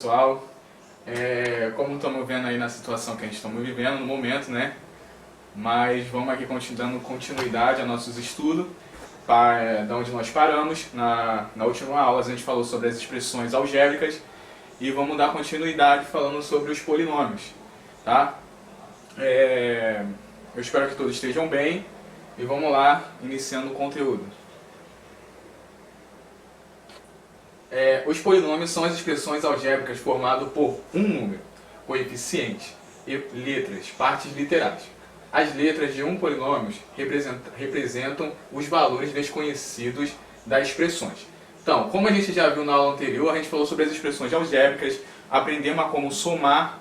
Pessoal, como estamos vendo aí na situação que a gente estamos vivendo no momento, né? Mas vamos aqui dando continuidade a nossos estudos, da onde nós paramos. Na última aula a gente falou sobre as expressões algébricas e vamos dar continuidade falando sobre os polinômios, tá? Eu espero que todos estejam bem e vamos lá, iniciando o conteúdo. Os polinômios são as expressões algébricas formadas por um número, coeficiente e letras, partes literais. As letras de um polinômio representam os valores desconhecidos das expressões. Então, como a gente já viu na aula anterior, a gente falou sobre as expressões algébricas, aprendemos a como somar,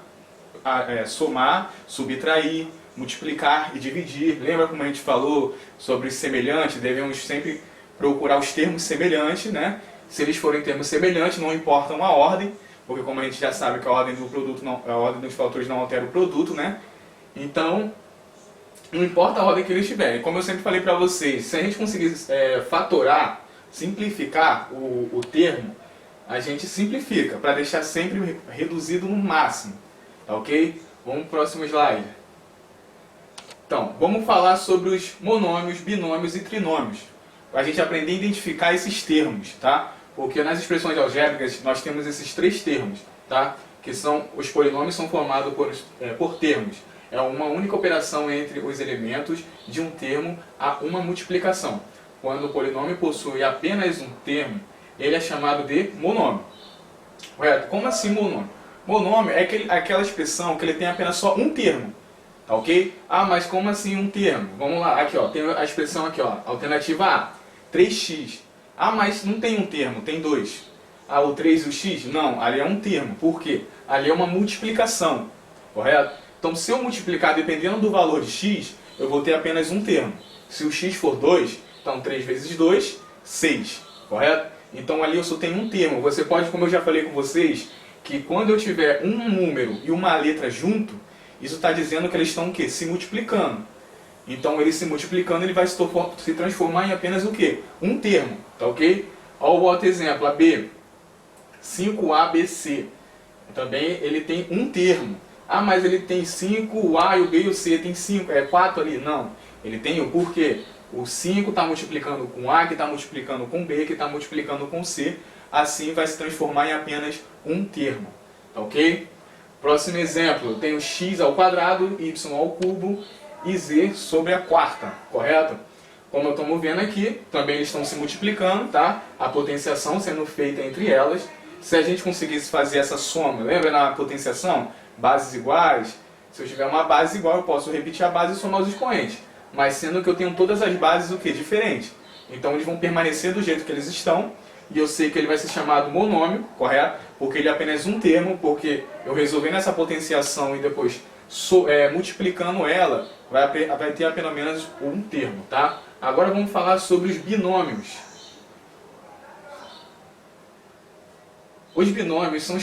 subtrair, multiplicar e dividir. Lembra como a gente falou sobre semelhante? Devemos sempre procurar os termos semelhantes, né? Se eles forem termos semelhantes, não importa a ordem, porque como a gente já sabe que a ordem do produto a ordem dos fatores não altera o produto, né? Então, não importa a ordem que eles tiverem. Como eu sempre falei para vocês, se a gente conseguir fatorar, simplificar o termo, a gente simplifica, para deixar sempre reduzido no máximo, tá ok? Vamos para o próximo slide. Então, vamos falar sobre os monômios, binômios e trinômios, para a gente aprender a identificar esses termos, tá? Porque nas expressões algébricas nós temos esses três termos, tá? Que são, os polinômios são formados por termos. É uma única operação entre os elementos de um termo a uma multiplicação. Quando o polinômio possui apenas um termo, ele é chamado de monômio. Correto? Como assim monômio? Monômio é aquela expressão que ele tem apenas só um termo, tá ok? Ah, mas como assim um termo? Vamos lá, aqui ó, tem a expressão aqui ó, alternativa A, 3x. Ah, mas não tem um termo, tem dois. Ah, o 3 e o x? Não, ali é um termo. Por quê? Ali é uma multiplicação, correto? Então, se eu multiplicar dependendo do valor de x, eu vou ter apenas um termo. Se o x for 2, então 3 vezes 2, 6, correto? Então, ali eu só tenho um termo. Você pode, como eu já falei com vocês, que quando eu tiver um número e uma letra junto, isso está dizendo que eles estão o quê? Se multiplicando. Então, ele se multiplicando, ele vai se transformar em apenas o quê? Um termo, tá ok? Olha o outro exemplo, a B, 5ABC. Também ele tem um termo. Ah, mas ele tem 5, o A, o B e o C tem 5, 4 ali. Não, ele tem o porquê. O 5 está multiplicando com A, que está multiplicando com B, que está multiplicando com C. Assim vai se transformar em apenas um termo, tá ok? Próximo exemplo, tem o x ao quadrado, y ao cubo e z sobre a quarta, correto? Como estamos vendo aqui, também eles estão se multiplicando, tá? A potenciação sendo feita entre elas. Se a gente conseguisse fazer essa soma, lembra na potenciação? Bases iguais. Se eu tiver uma base igual, eu posso repetir a base e somar os expoentes. Mas sendo que eu tenho todas as bases o quê? Diferentes. Então eles vão permanecer do jeito que eles estão. E eu sei que ele vai ser chamado monômio, correto? Porque ele é apenas um termo, porque eu resolvendo essa potenciação e depois multiplicando ela, vai ter apenas menos um termo, tá? Agora vamos falar sobre os binômios. Os binômios são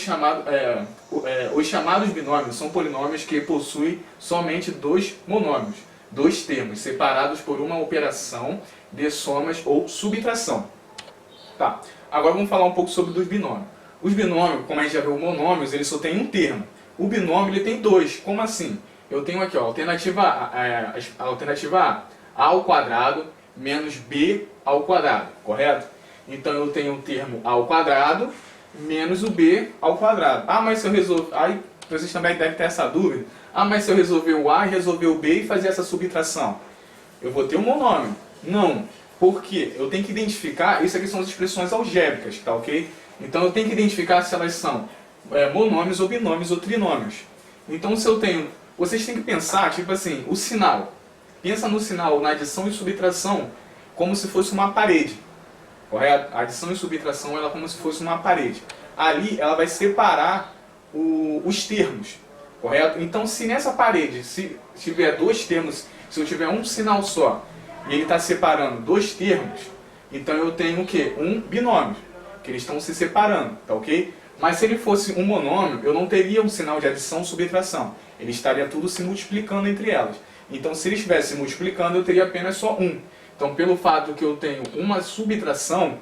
os chamados binômios são polinômios que possuem somente dois monômios, dois termos, separados por uma operação de somas ou subtração. Tá. Agora vamos falar um pouco sobre os binômios. Os binômios, como a gente já viu, monômios, eles só tem um termo. O binômio ele tem dois. Como assim? Eu tenho aqui, ó, alternativa A ao quadrado menos B ao quadrado, correto? Então eu tenho o termo A ao quadrado menos o B ao quadrado. Ah, mas se eu resolver... Aí vocês também devem ter essa dúvida. Ah, mas se eu resolver o A e resolver o B e fazer essa subtração, eu vou ter um monômio. Não. Por quê? Eu tenho que identificar... Isso aqui são as expressões algébricas, tá ok? Então eu tenho que identificar se elas são monômios ou binômios ou trinômios. Então se eu tenho... Vocês têm que pensar, tipo assim, o sinal. Pensa no sinal, na adição e subtração, como se fosse uma parede. Correto? A adição e subtração ela é como se fosse uma parede. Ali ela vai separar os termos. Correto? Então se nessa parede, se tiver dois termos, se eu tiver um sinal só, e ele está separando dois termos, então eu tenho o quê? Um binômio, que eles estão se separando, tá ok? Mas se ele fosse um monômio, eu não teria um sinal de adição e subtração. Ele estaria tudo se multiplicando entre elas. Então se ele estivesse se multiplicando, eu teria apenas só um. Então pelo fato que eu tenho uma subtração,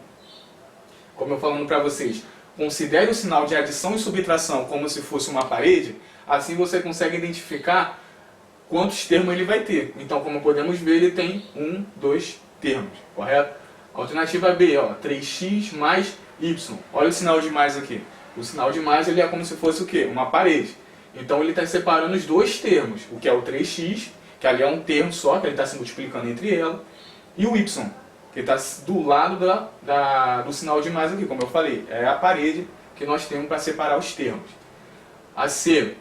como eu falando para vocês, considere o sinal de adição e subtração como se fosse uma parede, assim você consegue identificar quantos termos ele vai ter. Então, como podemos ver, ele tem 1, 2 termos, correto? Alternativa B, ó, 3x mais y. Olha o sinal de mais aqui. O sinal de mais ele é como se fosse o quê? Uma parede. Então ele está separando os dois termos, o que é o 3x, que ali é um termo só, que ele está se multiplicando entre ela, e o y, que está do lado do sinal de mais aqui, como eu falei. É a parede que nós temos para separar os termos. A C,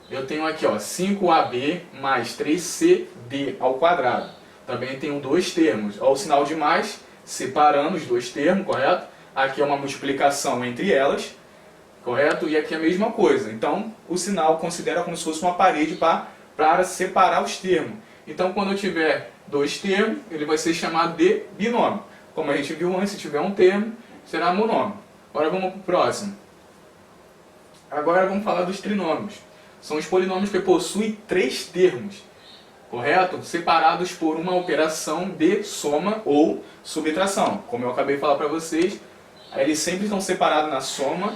eu tenho aqui ó, 5ab mais 3cd ao quadrado. Também tenho dois termos. Ó, o sinal de mais separando os dois termos, correto? Aqui é uma multiplicação entre elas, correto? E aqui é a mesma coisa. Então, o sinal considera como se fosse uma parede para separar os termos. Então, quando eu tiver dois termos, ele vai ser chamado de binômio. Como a gente viu antes, se tiver um termo, será monômio. Agora vamos para o próximo. Agora vamos falar dos trinômios. São os polinômios que possuem três termos, correto? Separados por uma operação de soma ou subtração. Como eu acabei de falar para vocês, eles sempre estão separados na soma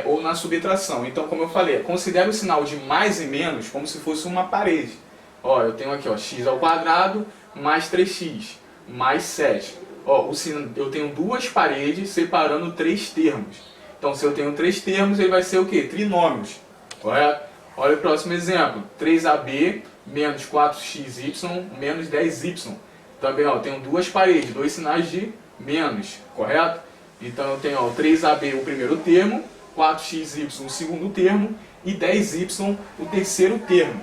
ou na subtração. Então, como eu falei, considere o sinal de mais e menos como se fosse uma parede. Ó, eu tenho aqui ó, x ao quadrado mais 3x mais 7. Ó, eu tenho duas paredes separando três termos. Então, se eu tenho três termos, ele vai ser o quê? Trinômios, correto? Olha o próximo exemplo. 3ab menos 4xy menos 10y. Também ó, eu tenho duas paredes, dois sinais de menos, correto? Então eu tenho ó, 3ab o primeiro termo, 4xy o segundo termo e 10y o terceiro termo,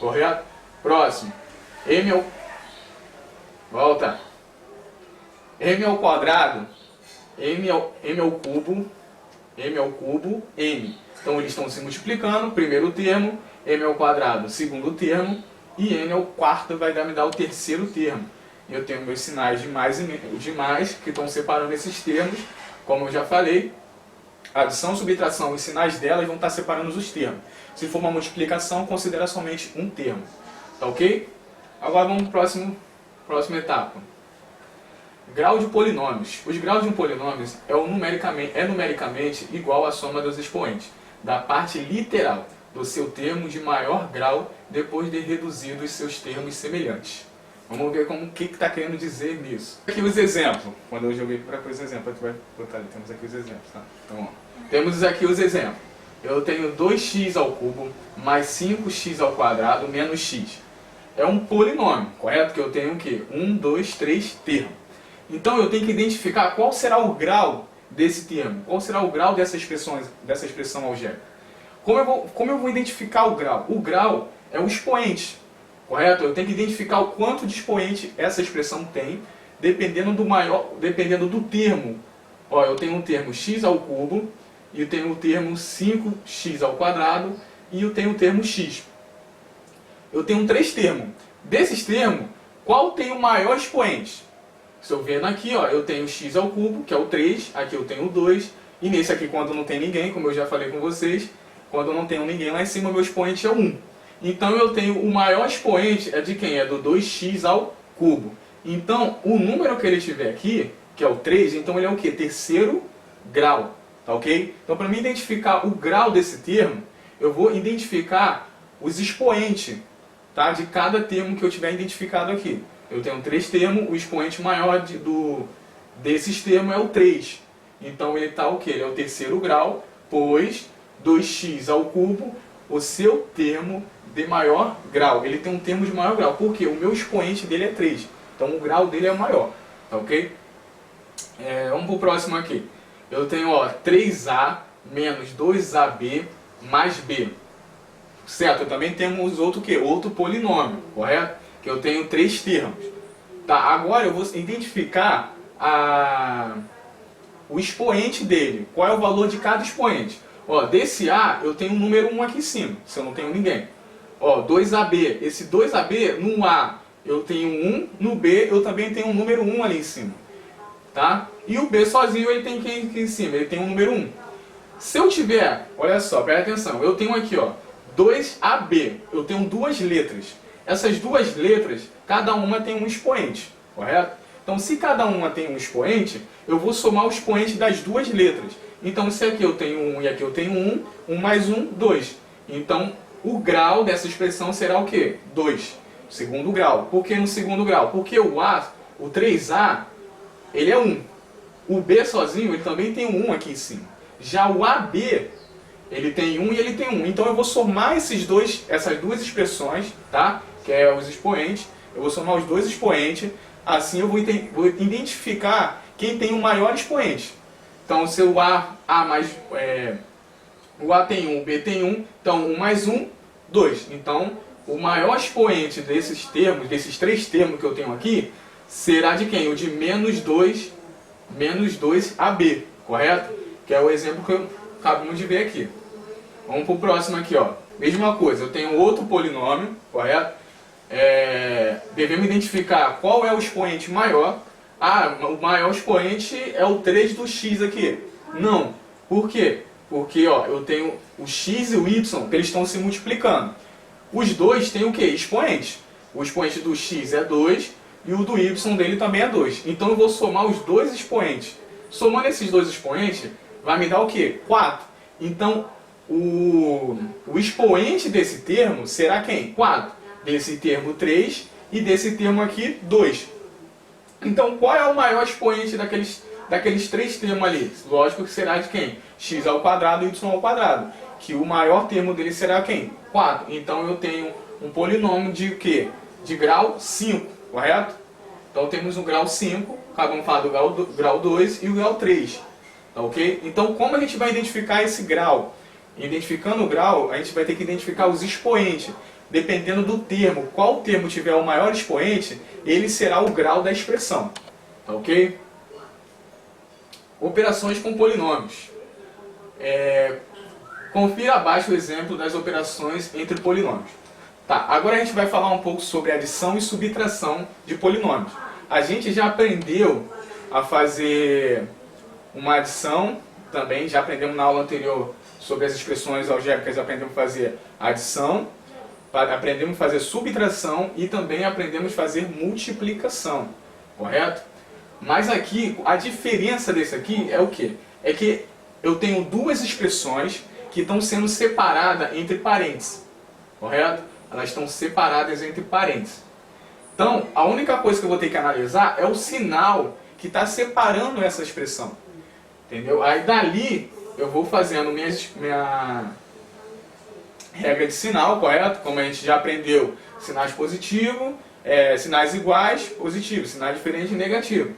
correto? Próximo. Volta. M ao quadrado, m ao cubo, m. Então eles estão se multiplicando, primeiro termo, m ao quadrado, segundo termo, e n ao quarto vai me dar o terceiro termo. Eu tenho meus sinais de mais que estão separando esses termos, como eu já falei. Adição, subtração, os sinais delas vão estar separando os termos. Se for uma multiplicação, considera somente um termo. Tá ok? Agora vamos para a próxima etapa. Grau de polinômios. Os graus de um polinômio é numericamente igual à soma dos expoentes da parte literal do seu termo de maior grau depois de reduzidos seus termos semelhantes. Vamos ver o que está querendo dizer nisso. Aqui os exemplos. Quando eu joguei para os exemplos, a gente vai botar ali. Temos aqui os exemplos. Tá? Então, ó, temos aqui os exemplos. Eu tenho 2x ao cubo mais 5x ao quadrado menos x. É um polinômio, correto? Que eu tenho o quê? 1, 2, 3 termos. Então eu tenho que identificar qual será o grau desse termo. Qual será o grau dessa expressão algébrica. Como eu vou identificar o grau? O grau é o expoente, correto? Eu tenho que identificar o quanto de expoente essa expressão tem, dependendo do termo. Ó, eu tenho um termo x ao cubo, e eu tenho o termo 5x ao quadrado, e eu tenho o termo x. Eu tenho três termos. Desses termos, qual tem o maior expoente? Estou vendo aqui, ó, eu tenho x ao cubo, que é o 3, aqui eu tenho o 2, e nesse aqui, quando não tem ninguém, como eu já falei com vocês, quando não tenho ninguém lá em cima, meu expoente é 1. Então eu tenho o maior expoente é de quem? É do 2x ao cubo. Então, o número que ele tiver aqui, que é o 3, então ele é o quê? Terceiro grau, tá ok? Então, para mim identificar o grau desse termo, eu vou identificar os expoentes, tá, de cada termo que eu tiver identificado aqui. Eu tenho três termos, o expoente maior desses termos é o 3. Então ele está o quê? Ele é o terceiro grau, pois 2x ao cubo, o seu termo de maior grau. Ele tem um termo de maior grau, porque o meu expoente dele é 3. Então o grau dele é maior, tá ok? Vamos para o próximo aqui. Eu tenho ó, 3a menos 2ab mais b. Certo? Eu também temos outro polinômio, correto? Que eu tenho três termos. Tá, agora eu vou identificar o expoente dele. Qual é o valor de cada expoente? Ó, desse A eu tenho um número 1 aqui em cima, se eu não tenho ninguém. Ó, 2AB. Esse 2AB, no A eu tenho 1, no B eu também tenho um número 1 ali em cima. Tá? E o B sozinho ele tem aqui em cima, ele tem um número 1. Se eu tiver, olha só, presta atenção, eu tenho aqui ó, 2AB, eu tenho duas letras. Essas duas letras, cada uma tem um expoente, correto? Então, se cada uma tem um expoente, eu vou somar o expoente das duas letras. Então se aqui eu tenho 1 e aqui eu tenho 1, 1 mais 1, 2. Então o grau dessa expressão será o quê? 2. Segundo grau. Por que no segundo grau? Porque o 3A, ele é 1. O B sozinho, ele também tem um 1 aqui em cima. Já o AB, ele tem 1 e ele tem 1. Então eu vou somar essas duas expressões, tá? Que é os expoentes. Eu vou somar os dois expoentes. Assim eu vou identificar quem tem o maior expoente. Então se o A tem 1, o B tem 1, então 1 mais 1, 2. Então o maior expoente desses três termos que eu tenho aqui, será de quem? O de menos 2AB, correto? Que é o exemplo que acabamos de ver aqui. Vamos para o próximo aqui, ó. Mesma coisa, eu tenho outro polinômio, correto? Devemos identificar qual é o expoente maior. O maior expoente é o 3 do x aqui. Não. Por quê? Porque ó, eu tenho o x e o y, que eles estão se multiplicando. Os dois têm o quê? Expoentes. O expoente do x é 2 e o do y dele também é 2. Então eu vou somar os dois expoentes. Somando esses dois expoentes, vai me dar o quê? 4. Então o expoente desse termo será quem? 4. Desse termo 3 e desse termo aqui 2. Então qual é o maior expoente daqueles três termos ali? Lógico que será de quem? X ao quadrado e y ao quadrado. Que o maior termo dele será quem? 4. Então eu tenho um polinômio de quê? De grau 5, correto? Então temos o grau 5, acabamos de falar do grau 2 e o grau 3. Tá ok? Então como a gente vai identificar esse grau? Identificando o grau, a gente vai ter que identificar os expoentes. Dependendo do termo, qual termo tiver o maior expoente, ele será o grau da expressão. Tá ok? Operações com polinômios. Confira abaixo o exemplo das operações entre polinômios. Tá, agora a gente vai falar um pouco sobre adição e subtração de polinômios. A gente já aprendeu a fazer uma adição, também já aprendemos na aula anterior sobre as expressões algébricas, aprendemos a fazer adição, aprendemos a fazer subtração e também aprendemos a fazer multiplicação, correto? Mas aqui, a diferença desse aqui é o quê? É que eu tenho duas expressões que estão sendo separadas entre parênteses, correto? Elas estão separadas entre parênteses. Então, a única coisa que eu vou ter que analisar é o sinal que está separando essa expressão. Entendeu? Aí dali eu vou fazendo minha regra de sinal, correto? Como a gente já aprendeu, sinais positivos, sinais iguais, positivo, sinais diferentes, negativo.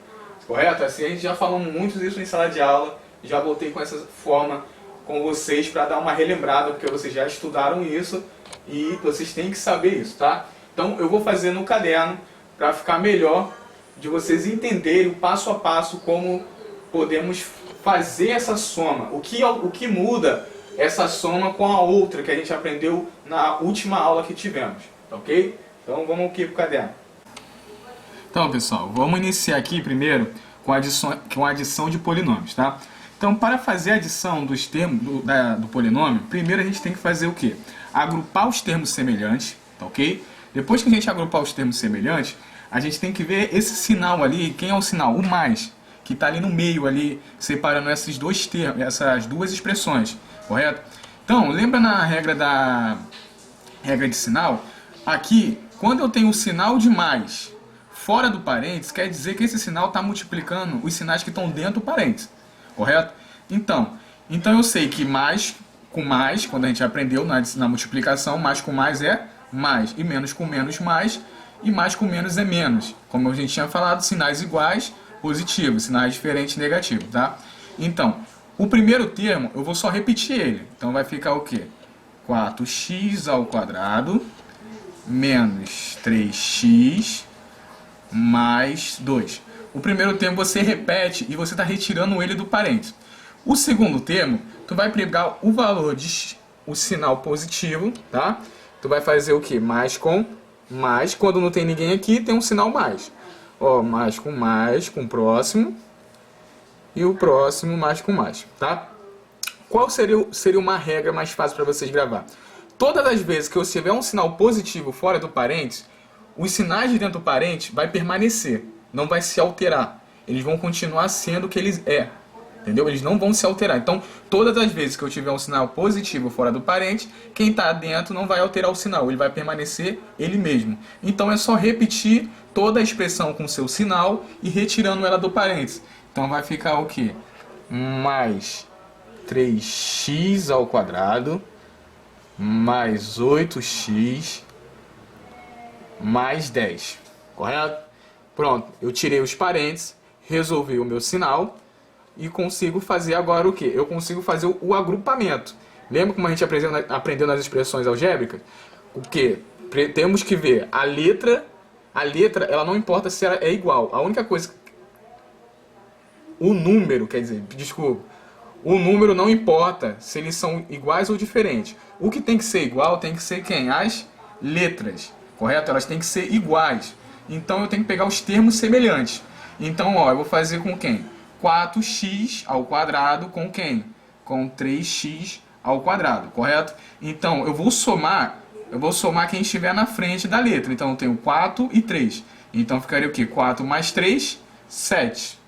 Correto? Assim a gente já falou muito disso em sala de aula, já voltei com essa forma com vocês para dar uma relembrada, porque vocês já estudaram isso e vocês têm que saber isso, tá? Então eu vou fazer no caderno para ficar melhor de vocês entenderem o passo a passo como podemos fazer essa soma. O que muda essa soma com a outra que a gente aprendeu na última aula que tivemos, ok? Então vamos aqui para o caderno. Então pessoal, vamos iniciar aqui primeiro com a adição de polinômios, tá? Então para fazer a adição dos termos do polinômio, primeiro a gente tem que fazer o quê? Agrupar os termos semelhantes, tá ok? Depois que a gente agrupar os termos semelhantes, a gente tem que ver esse sinal ali, quem é o sinal? O mais, que está ali no meio, ali, separando esses dois termos, essas duas expressões, correto? Então, lembra na regra de sinal? Aqui, quando eu tenho o sinal de mais fora do parênteses, quer dizer que esse sinal está multiplicando os sinais que estão dentro do parênteses, correto? Então eu sei que mais com mais, quando a gente aprendeu na multiplicação, mais com mais é mais, e menos com menos mais, e mais com menos é menos. Como a gente tinha falado, sinais iguais, positivo, sinais diferentes, negativo, tá? Então, o primeiro termo, eu vou só repetir ele. Então vai ficar o quê? 4x ao quadrado menos 3x mais 2. O primeiro termo você repete e você está retirando ele do parênteses. O segundo termo, tu vai pegar o valor o sinal positivo, tá? Tu vai fazer o quê? Mais com mais. Quando não tem ninguém aqui, tem um sinal mais. Ó, mais com o próximo. E o próximo mais com mais, tá? Qual seria uma regra mais fácil para vocês gravar? Todas as vezes que eu tiver um sinal positivo fora do parênteses, os sinais de dentro do parênteses vai permanecer, não vai se alterar. Eles vão continuar sendo o que eles Entendeu? Eles não vão se alterar. Então, todas as vezes que eu tiver um sinal positivo fora do parente, quem está dentro não vai alterar o sinal, ele vai permanecer ele mesmo. Então, é só repetir toda a expressão com seu sinal e retirando ela do parênteses. Então, vai ficar o quê? Mais 3x ao quadrado mais 8x mais 10. Correto? Pronto, eu tirei os parênteses, resolvi o meu sinal e consigo fazer agora o que? Eu consigo fazer o agrupamento. Lembra como a gente aprendeu nas expressões algébricas? O que? Temos que ver a letra ela não importa se ela é igual. A única coisa... O número, quer dizer, desculpa. O número não importa se eles são iguais ou diferentes. O que tem que ser igual tem que ser quem? As letras. Correto? Elas têm que ser iguais. Então eu tenho que pegar os termos semelhantes. Então, ó, eu vou fazer com quem? 4x ao quadrado com quem? Com 3x ao quadrado, correto? Então, eu vou somar quem estiver na frente da letra. Então, eu tenho 4 e 3. Então, ficaria o quê? 4 mais 3, 7.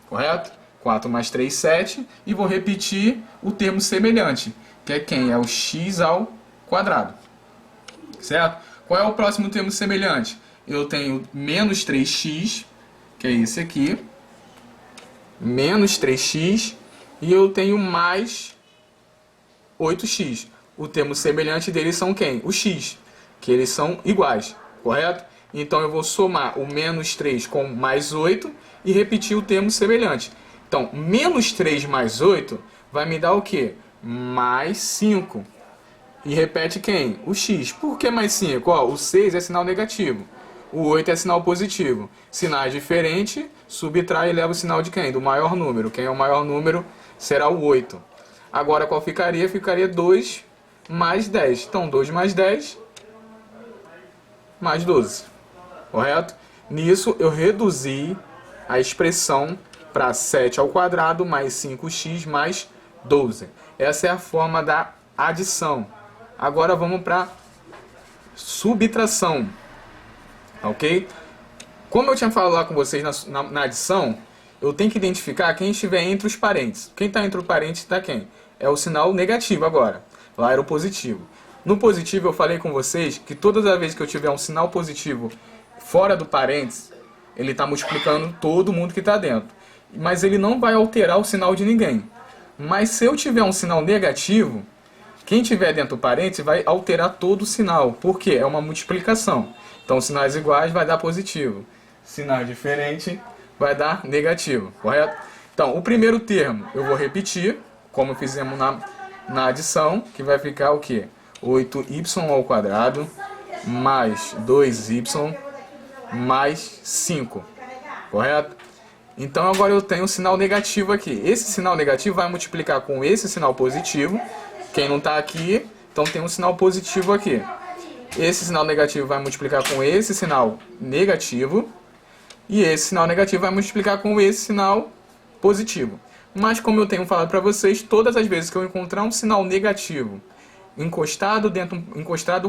Correto? 4 mais 3, 7. E vou repetir o termo semelhante, que é quem? É o x ao quadrado. Certo? Qual é o próximo termo semelhante? Eu tenho menos 3x, que é esse aqui. Menos 3x. E eu tenho mais 8x. O termo semelhante deles são quem? O x, que eles são iguais, correto? Então eu vou somar o menos 3 com mais 8 e repetir o termo semelhante. Então, menos 3 mais 8 vai me dar o quê? Mais 5. E repete quem? O x. Por que mais 5? Ó, o 6 é sinal negativo. O 8 é sinal positivo. Sinais diferentes, subtrai e leva o sinal de quem? Do maior número. Quem é o maior número será o 8. Agora qual ficaria? Ficaria 2 mais 10. Então 2 mais 10 mais 12. Correto? Nisso eu reduzi a expressão para 7 ao quadrado mais 5x mais 12. Essa é a forma da adição. Agora vamos para subtração. Ok? Como eu tinha falado lá com vocês na adição, eu tenho que identificar quem estiver entre os parênteses. Quem está entre os parênteses está quem? É o sinal negativo agora. Lá era o positivo. No positivo eu falei com vocês que todas as vezes que eu tiver um sinal positivo fora do parênteses, ele está multiplicando todo mundo que está dentro. Mas ele não vai alterar o sinal de ninguém. Mas se eu tiver um sinal negativo, quem tiver dentro do parênteses vai alterar todo o sinal. Por quê? É uma multiplicação. Então, sinais iguais vai dar positivo. Sinais diferentes vai dar negativo, correto? Então, o primeiro termo eu vou repetir, como fizemos na adição, que vai ficar o quê? 8y ao quadrado mais 2y mais 5, correto? Então, agora eu tenho um sinal negativo aqui. Esse sinal negativo vai multiplicar com esse sinal positivo. Quem não está aqui, então tem um sinal positivo aqui. Esse sinal negativo vai multiplicar com esse sinal negativo. E esse sinal negativo vai multiplicar com esse sinal positivo. Mas como eu tenho falado para vocês, todas as vezes que eu encontrar um sinal negativo encostado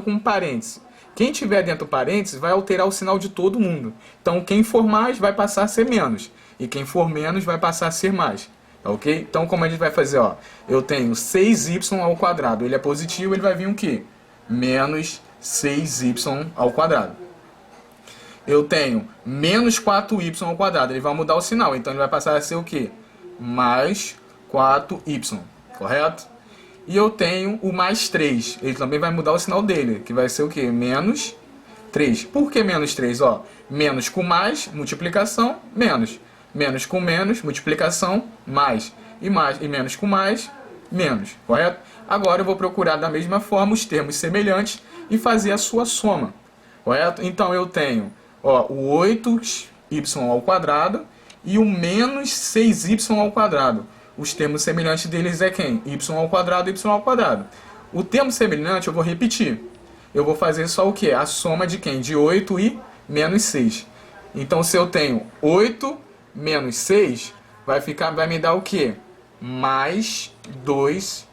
com um parêntese, quem tiver dentro do parêntese vai alterar o sinal de todo mundo. Então quem for mais vai passar a ser menos. E quem for menos vai passar a ser mais. Ok? Então como a gente vai fazer? Ó, eu tenho 6y ao quadrado. Ele é positivo, ele vai vir o quê? Menos 6y ao quadrado. Eu tenho menos 4y ao quadrado. Ele vai mudar o sinal. Então ele vai passar a ser o quê? Mais 4y. Correto? E eu tenho o mais 3. Ele também vai mudar o sinal dele. Que vai ser o quê? Menos 3. Por que menos 3? Ó, menos com mais, multiplicação, menos. Menos com menos, multiplicação, mais. E menos com mais, menos. Correto? Agora eu vou procurar da mesma forma os termos semelhantes e fazer a sua soma. Correto? Então eu tenho, ó, o 8y ao quadrado e o menos 6y ao quadrado. Os termos semelhantes deles é quem? Y ao quadrado, y ao quadrado. O termo semelhante eu vou repetir. Eu vou fazer só o que? A soma de quem? De 8 e menos 6. Então se eu tenho 8 menos 6, vai me dar o que? Mais 2y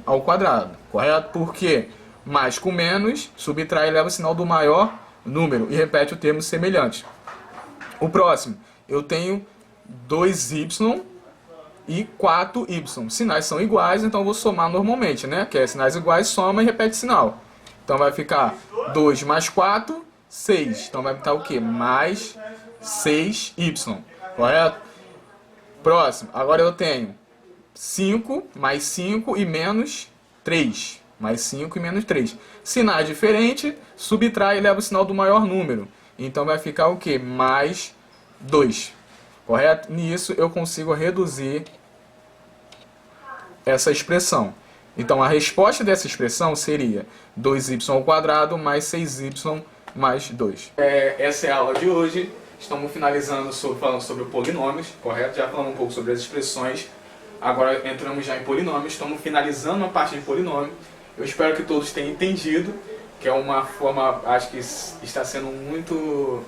ao quadrado. Correto? Porque mais com menos, subtrai e leva o sinal do maior número. E repete o termo semelhante. O próximo, eu tenho 2y e 4y. Sinais são iguais, então eu vou somar normalmente, né? Que é sinais iguais, soma e repete sinal. Então vai ficar 2 mais 4, 6. Então vai ficar o quê? Mais 6y, correto? Próximo, agora eu tenho 5 mais 5 e menos 3. Mais 5 e menos 3. Sinais diferentes, subtrai e leva o sinal do maior número. Então vai ficar o quê? Mais 2. Correto? Nisso eu consigo reduzir essa expressão. Então a resposta dessa expressão seria 2y² mais 6y mais 2. Essa é a aula de hoje. Estamos finalizando falando sobre polinômios, correto? Já falamos um pouco sobre as expressões. Agora entramos já em polinômios. Estamos finalizando a parte de polinômio. Eu espero que todos tenham entendido, que é uma forma, acho que está sendo muito...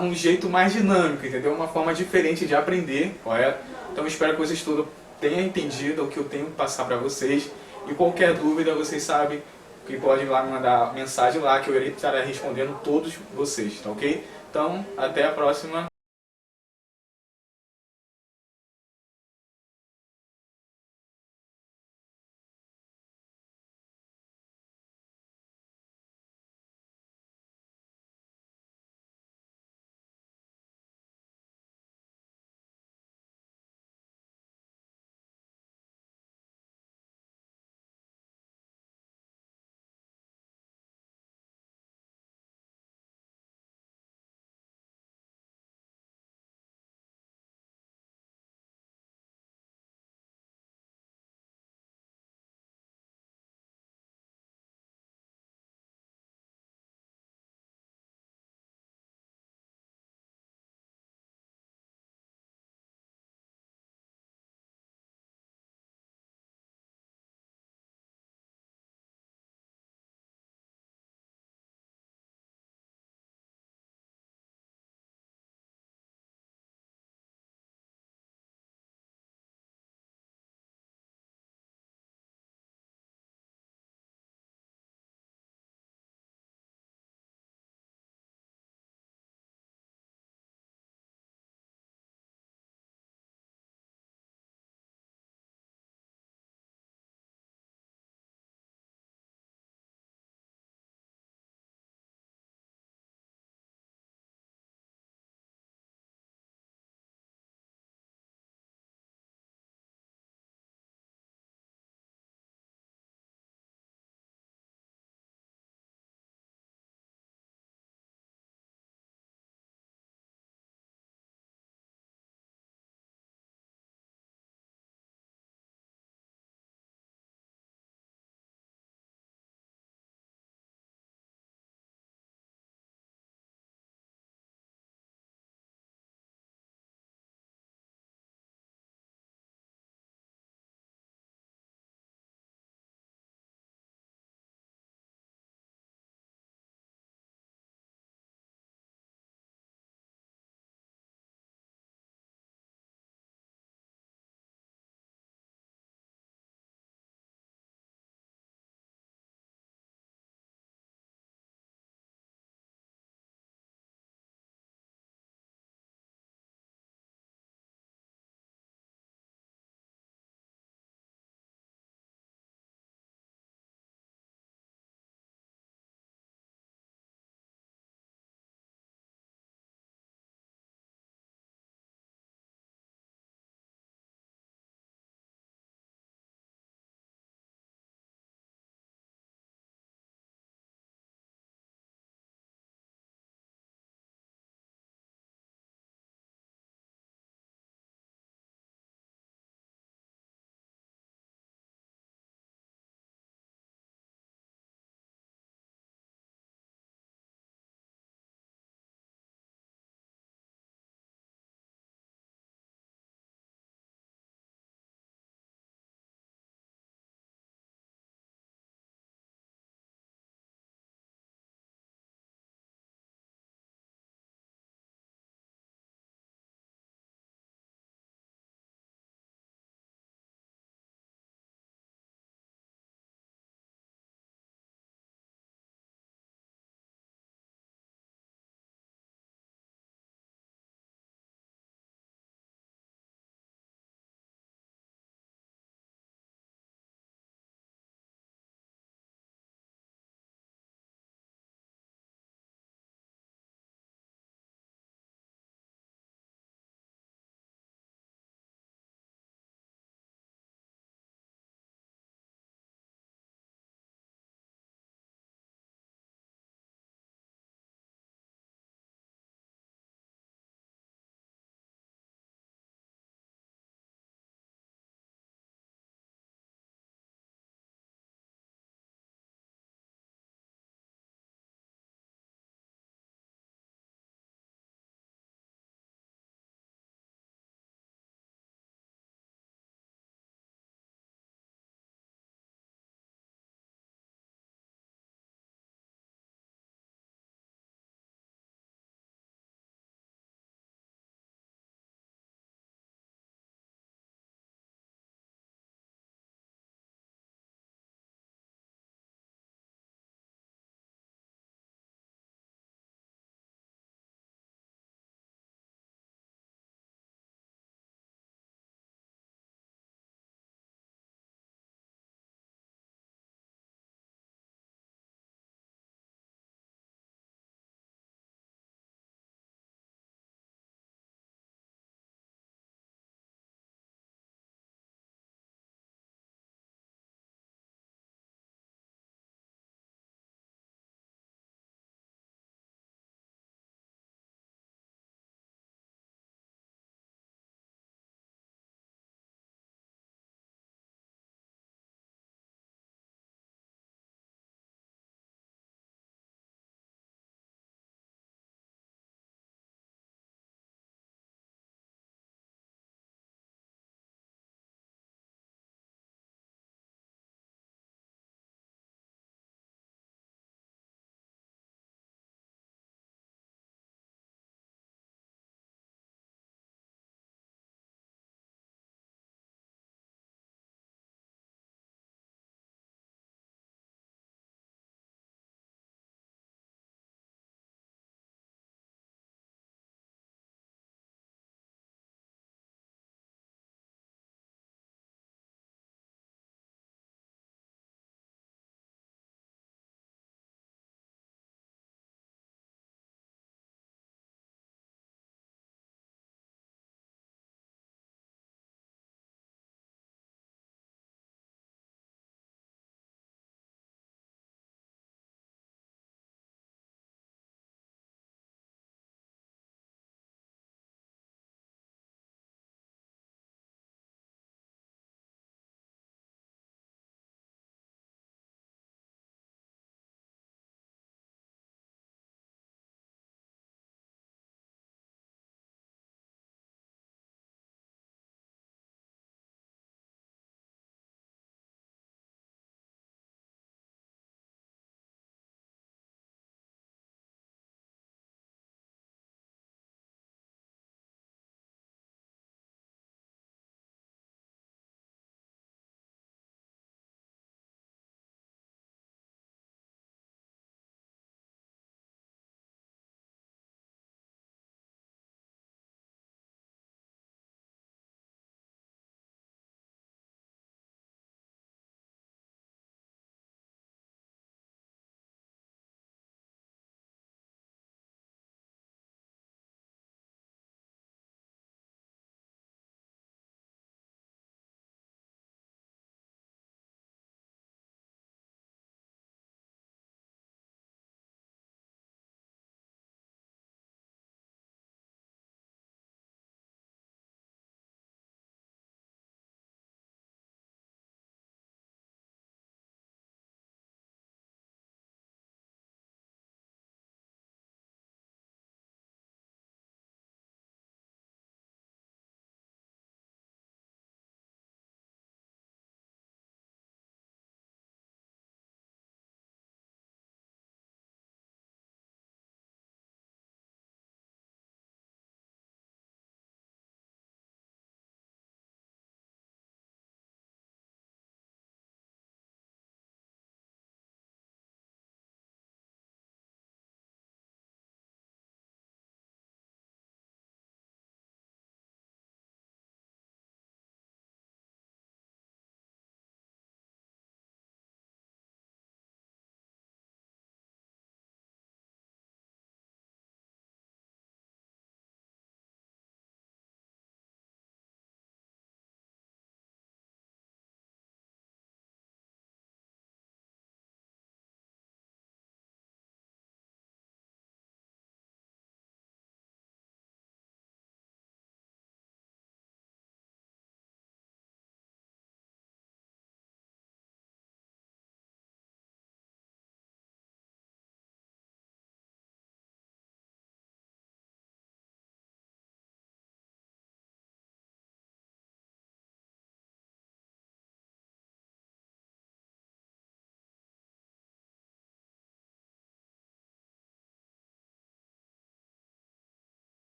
um jeito mais dinâmico, entendeu? Uma forma diferente de aprender, correto? Então eu espero que vocês todos tenham entendido o que eu tenho que passar para vocês. E qualquer dúvida, vocês sabem que podem ir lá mandar mensagem lá, que eu irei estar respondendo todos vocês, tá ok? Então, até a próxima.